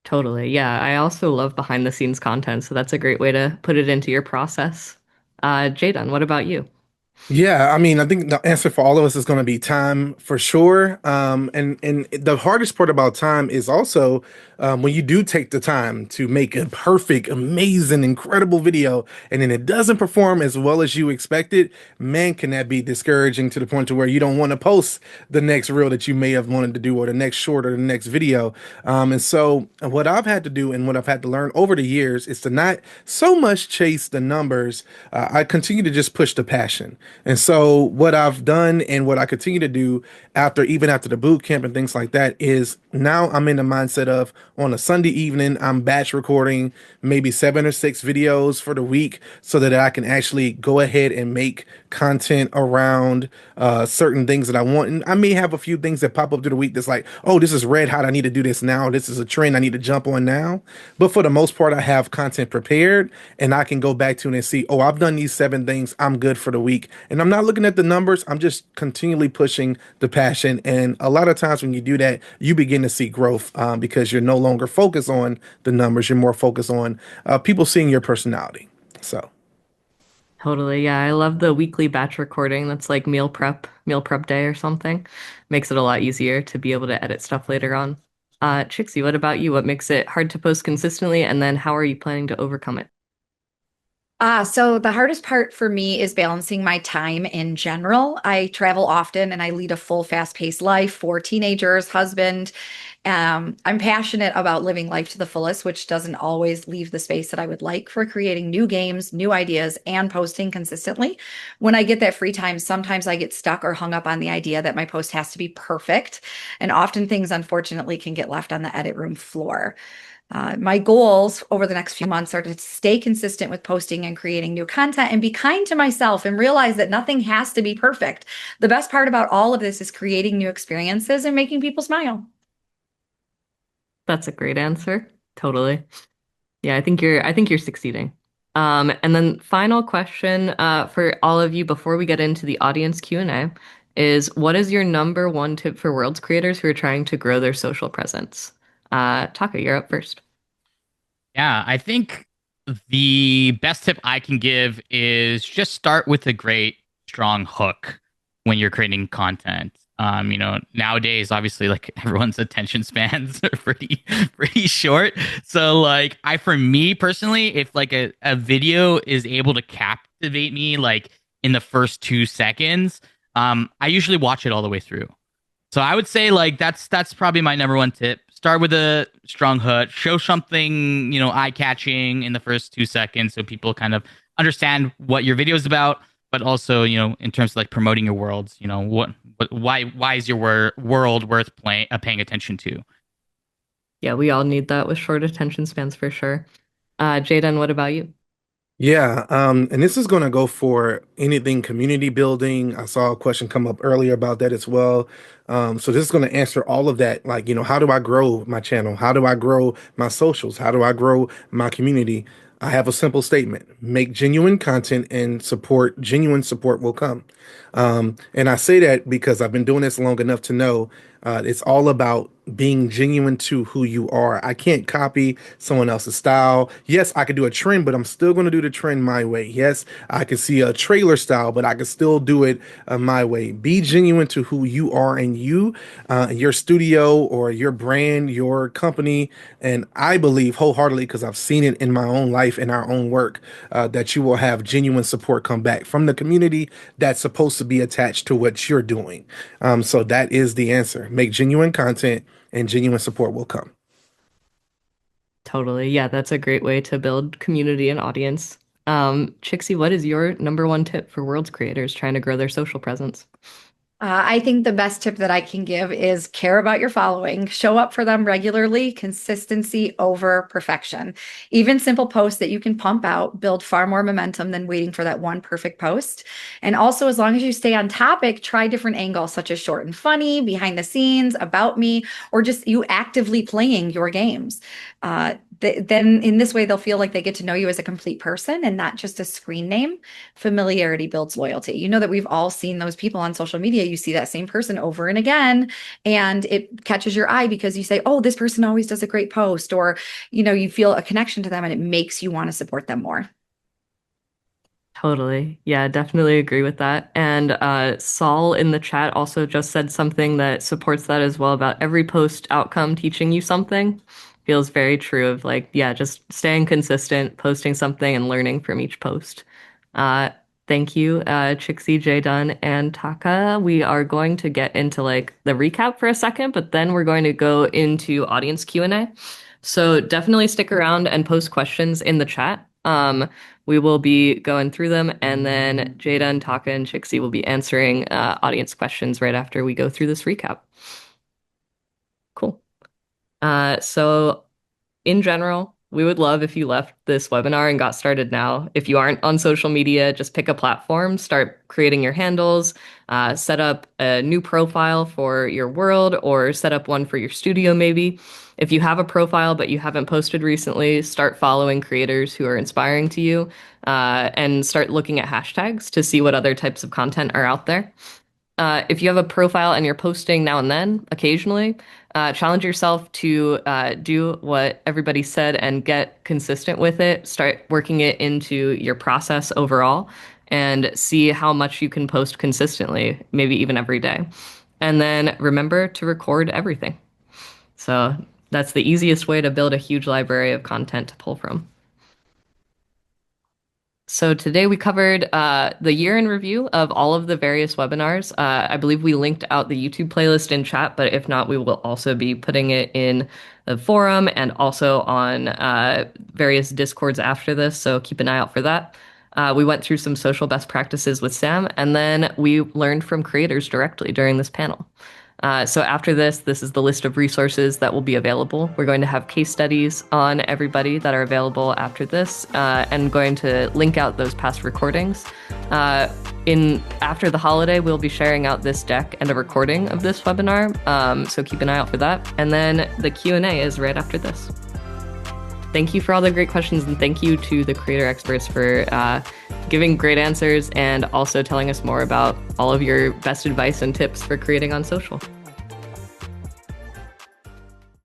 Totally. Yeah, I also love behind the scenes content, so that's a great way to put it into your process. Jadon, what about you? Yeah, I mean, I think the answer for all of us is going to be time for sure. And the hardest part about time is also when you do take the time to make a perfect, amazing, incredible video, and then it doesn't perform as well as you expected. Man, can that be discouraging to the point to where you don't want to post the next reel that you may have wanted to do, or the next short, or the next video. And so, what I've had to do and what I've had to learn over the years is to not so much chase the numbers. I continue to just push the passion. And so what I've done and what I continue to do even after the boot camp and things like that is now I'm in the mindset of on a Sunday evening, I'm batch recording maybe 7 or 6 videos for the week so that I can actually go ahead and make content around certain things that I want. And I may have a few things that pop up through the week that's like, oh, this is red hot. I need to do this now. This is a trend I need to jump on now. But for the most part, I have content prepared and I can go back to it and see, oh, I've done these 7 things. I'm good for the week. And I'm not looking at the numbers. I'm just continually pushing the passion. And a lot of times when you do that, you begin to see growth because you're no longer focused on the numbers. You're more focused on people seeing your personality. So. Totally. Yeah, I love the weekly batch recording. That's like meal prep day or something. Makes it a lot easier to be able to edit stuff later on. Trixie, what about you? What makes it hard to post consistently? And then how are you planning to overcome it? So the hardest part for me is balancing my time in general. I travel often and I lead a full, fast-paced life, 4 teenagers, husband. I'm passionate about living life to the fullest, which doesn't always leave the space that I would like for creating new games, new ideas, and posting consistently. When I get that free time, sometimes I get stuck or hung up on the idea that my post has to be perfect. And often things, unfortunately, can get left on the edit room floor. My goals over the next few months are to stay consistent with posting and creating new content and be kind to myself and realize that nothing has to be perfect. The best part about all of this is creating new experiences and making people smile. That's a great answer. Totally. Yeah, I think you're succeeding. And then final question for all of you before we get into the audience Q&A is what is your number one tip for worlds creators who are trying to grow their social presence? Taka, you're up first. Yeah, I think the best tip I can give is just start with a great, strong hook when you're creating content. Nowadays, obviously, like everyone's attention spans are pretty short. So, like, for me personally, if like a video is able to captivate me, like in the first 2 seconds, I usually watch it all the way through. So I would say like that's probably my number one tip. Start with a strong hook, show something, eye-catching in the first 2 seconds so people kind of understand what your video is about, but also, in terms of like promoting your worlds, why is your world worth paying attention to? Yeah, we all need that with short attention spans for sure. Jaden, what about you? Yeah, and this is going to go for anything community building. I saw a question come up earlier about that as well. So this is going to answer all of that. Like, how do I grow my channel? How do I grow my socials? How do I grow my community? I have a simple statement: make genuine content and genuine support will come. And I say that because I've been doing this long enough to know it's all about being genuine to who you are. I can't copy someone else's style. Yes, I could do a trend, but I'm still going to do the trend my way. Yes, I could see a trailer style, but I could still do it my way. Be genuine to who you are and your studio or your brand, your company. And I believe wholeheartedly, because I've seen it in my own life and our own work, that you will have genuine support come back from the community that's supposed to be attached to what you're doing. So that is the answer. Make genuine content and genuine support will come. Totally. Yeah, that's a great way to build community and audience. Chixie, what is your number one tip for worlds creators trying to grow their social presence? I think the best tip that I can give is care about your following, show up for them regularly, consistency over perfection. Even simple posts that you can pump out build far more momentum than waiting for that one perfect post. And also, as long as you stay on topic, try different angles such as short and funny, behind the scenes, about me, or just you actively playing your games. Then in this way, they'll feel like they get to know you as a complete person and not just a screen name. Familiarity builds loyalty. You know that we've all seen those people on social media. You see that same person over and again, and it catches your eye because you say, oh, this person always does a great post, or, you feel a connection to them and it makes you want to support them more. Totally. Yeah, definitely agree with that. And Saul in the chat also just said something that supports that as well about every post outcome teaching you something. Feels very true of like, yeah, just staying consistent, posting something and learning from each post. Uh, thank you, Chixie, J Dunn, and Taka. We are going to get into like the recap for a second, but then we're going to go into audience Q&A. So definitely stick around and post questions in the chat. We will be going through them, and then Jada, Taka, and Chixie will be answering audience questions right after we go through this recap. Cool. So in general, we would love if you left this webinar and got started now. If you aren't on social media, just pick a platform, start creating your handles, set up a new profile for your world, or set up one for your studio maybe. If you have a profile but you haven't posted recently, start following creators who are inspiring to you, and start looking at hashtags to see what other types of content are out there. If you have a profile and you're posting now and then, occasionally, challenge yourself to do what everybody said and get consistent with it. Start working it into your process overall and see how much you can post consistently, maybe even every day. And then remember to record everything. So that's the easiest way to build a huge library of content to pull from. So today we covered the year in review of all of the various webinars. I believe we linked out the YouTube playlist in chat, but if not, we will also be putting it in the forum and also on various Discords after this, so keep an eye out for that. We went through some social best practices with Sam, and then we learned from creators directly during this panel. So after this is the list of resources that will be available. We're going to have case studies on everybody that are available after this, and going to link out those past recordings. After the holiday, we'll be sharing out this deck and a recording of this webinar, so keep an eye out for that. And then the Q&A is right after this. Thank you for all the great questions, and thank you to the creator experts for giving great answers and also telling us more about all of your best advice and tips for creating on social.